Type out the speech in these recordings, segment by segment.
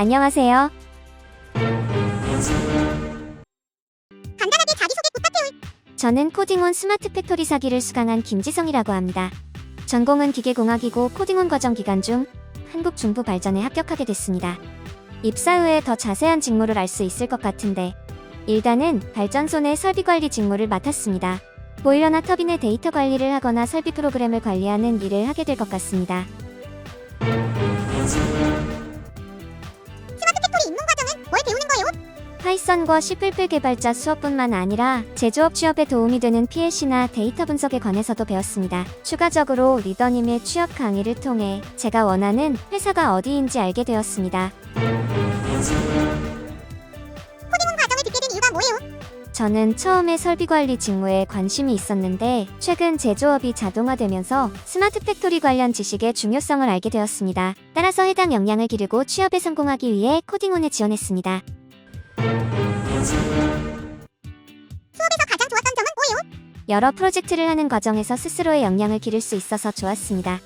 안녕하세요. 간단하게 자기소개 부탁해요. 저는 코딩온 스마트 팩토리 4기를 수강한 김지성이라고 합니다. 전공은 기계공학이고 코딩온 과정 기간 중 한국 중부 발전에 합격하게 됐습니다. 입사 후에 더 자세한 직무를 알 수 있을 것 같은데 일단은 발전소 내 설비 관리 직무를 맡았습니다. 보일러나 터빈의 데이터 관리를 하거나 설비 프로그램을 관리하는 일을 하게 될 것 같습니다. 스마트 팩토리 입문 과정은 뭘 배우는 거예요? 파이썬과 C++ 개발자 수업뿐만 아니라 제조업 취업에 도움이 되는 PLC나 데이터 분석에 관해서도 배웠습니다. 추가적으로 리더님의 취업 강의를 통해 제가 원하는 회사가 어디인지 알게 되었습니다. 코딩온 과정을 듣게 된 이유가 뭐예요? 저는 처음에 설비 관리 직무에 관심이 있었는데 최근 제조업이 자동화되면서 스마트 팩토리 관련 지식의 중요성을 알게 되었습니다. 따라서 해당 역량을 기르고 취업에 성공하기 위해 코딩온에 지원했습니다. 수업에서 가장 좋았던 점은 뭐예요? 여러 프로젝트를 하는 과정에서 스스로의 역량을 기를 수 있어서 좋았습니다.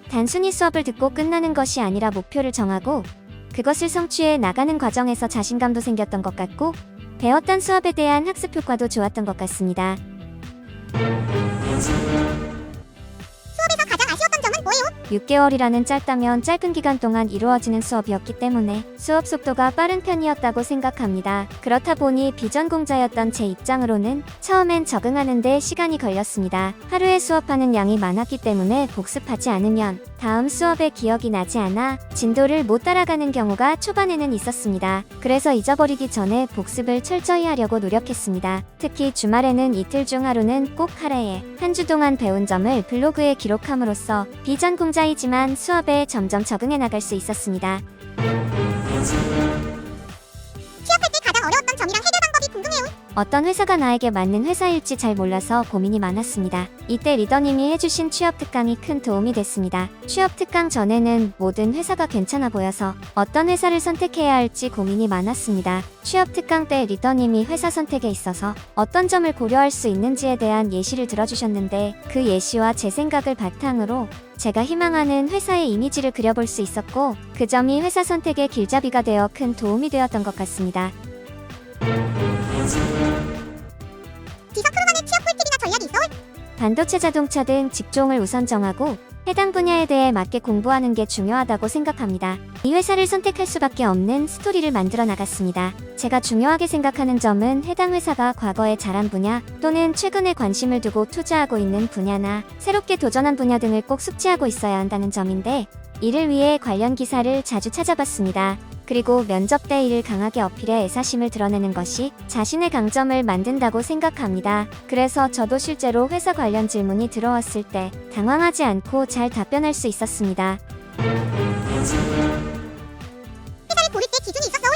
단순히 수업을 듣고 끝나는 것이 아니라 목표를 정하고 그것을 성취해 나가는 과정에서 자신감도 생겼던 것 같고 배웠던 수업에 대한 학습 효과도 좋았던 것 같습니다. 수업에서 가장 아쉬웠던 점은 뭐예요? 6개월이라는 짧다면 짧은 기간 동안 이루어지는 수업이었기 때문에 수업 속도가 빠른 편이었다고 생각합니다. 그렇다 보니 비전공자였던 제 입장으로는 처음엔 적응하는 데 시간이 걸렸습니다. 하루에 수업하는 양이 많았기 때문에 복습하지 않으면 다음 수업에 기억이 나지 않아 진도를 못 따라가는 경우가 초반에는 있었습니다. 그래서 잊어버리기 전에 복습을 철저히 하려고 노력했습니다. 특히 주말에는 이틀 중 하루는 꼭 하루에 한 주 동안 배운 점을 블로그에 기록함으로써 비전공자이지만 수업에 점점 적응해 나갈 수 있었습니다. 취업할 때 가장 어려웠던 점이랑 해결 방법이 궁금해요. 어떤 회사가 나에게 맞는 회사일지 잘 몰라서 고민이 많았습니다. 이때 리더님이 해주신 취업 특강이 큰 도움이 됐습니다. 취업 특강 전에는 모든 회사가 괜찮아 보여서 어떤 회사를 선택해야 할지 고민이 많았습니다. 취업 특강 때 리더님이 회사 선택에 있어서 어떤 점을 고려할 수 있는지에 대한 예시를 들어주셨는데 그 예시와 제 생각을 바탕으로 제가 희망하는 회사의 이미지를 그려볼 수 있었고 그 점이 회사 선택의 길잡이가 되어 큰 도움이 되었던 것 같습니다. 지석 크루만의 취업 꿀팁이나 전략이 있어? 반도체 자동차 등 직종을 우선 정하고 해당 분야에 대해 맞게 공부하는 게 중요하다고 생각합니다. 이 회사를 선택할 수밖에 없는 스토리를 만들어 나갔습니다. 제가 중요하게 생각하는 점은 해당 회사가 과거에 잘한 분야 또는 최근에 관심을 두고 투자하고 있는 분야나 새롭게 도전한 분야 등을 꼭 숙지하고 있어야 한다는 점인데 이를 위해 관련 기사를 자주 찾아봤습니다. 그리고 면접 때 이를 강하게 어필해 애사심을 드러내는 것이 자신의 강점을 만든다고 생각합니다. 그래서 저도 실제로 회사 관련 질문이 들어왔을 때 당황하지 않고 잘 답변할 수 있었습니다. 회사를 고를 때 기준이 있었어?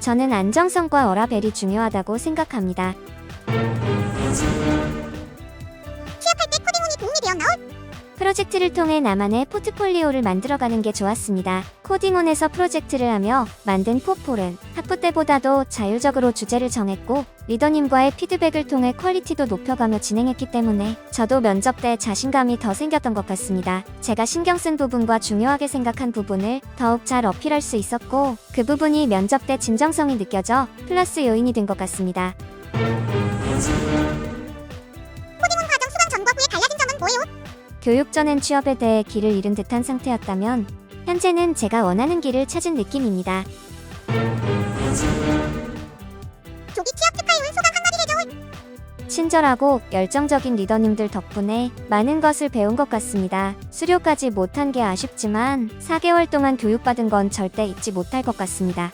저는 안정성과 워라밸이 중요하다고 생각합니다. 취업할 때 코딩온이 도움이 되었나? 프로젝트를 통해 나만의 포트폴리오를 만들어가는 게 좋았습니다. 코딩온에서 프로젝트를 하며 만든 포폴은 학부 때보다도 자율적으로 주제를 정했고 리더님과의 피드백을 통해 퀄리티도 높여가며 진행했기 때문에 저도 면접 때 자신감이 더 생겼던 것 같습니다. 제가 신경 쓴 부분과 중요하게 생각한 부분을 더욱 잘 어필할 수 있었고 그 부분이 면접 때 진정성이 느껴져 플러스 요인이 된 것 같습니다. 코딩온 과정 수강 전과 후에 달라진 점은 뭐예요? 교육 전엔 취업에 대해 길을 잃은 듯한 상태였다면 현재는 제가 원하는 길을 찾은 느낌입니다. 조기 취업 축하해요. 소감 한마디 해줘. 친절하고 열정적인 리더님들 덕분에 많은 것을 배운 것 같습니다. 수료까지 못한 게 아쉽지만 4개월 동안 교육받은 건 절대 잊지 못할 것 같습니다.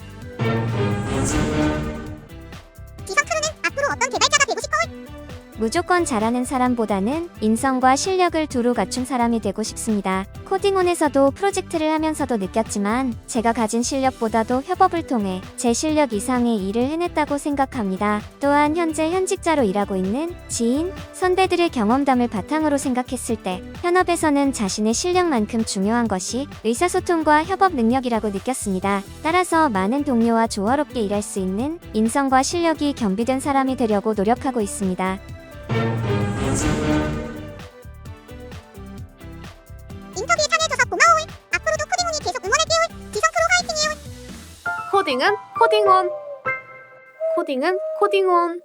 지석 크루는 앞으로 어떤 개발자가 되고 싶어? 무조건 잘하는 사람보다는 인성과 실력을 두루 갖춘 사람이 되고 싶습니다. 코딩온에서도 프로젝트를 하면서도 느꼈지만 제가 가진 실력보다도 협업을 통해 제 실력 이상의 일을 해냈다고 생각합니다. 또한 현재 현직자로 일하고 있는 지인, 선배들의 경험담을 바탕으로 생각했을 때 현업에서는 자신의 실력만큼 중요한 것이 의사소통과 협업 능력이라고 느꼈습니다. 따라서 많은 동료와 조화롭게 일할 수 있는 인성과 실력이 겸비된 사람이 되려고 노력하고 있습니다. 인터뷰에 참여해줘서 고마워. 앞으로도 코딩온이 계속 응원할게요. 지성 프로 화이팅해요. 코딩은 코딩온. 코딩은 코딩온.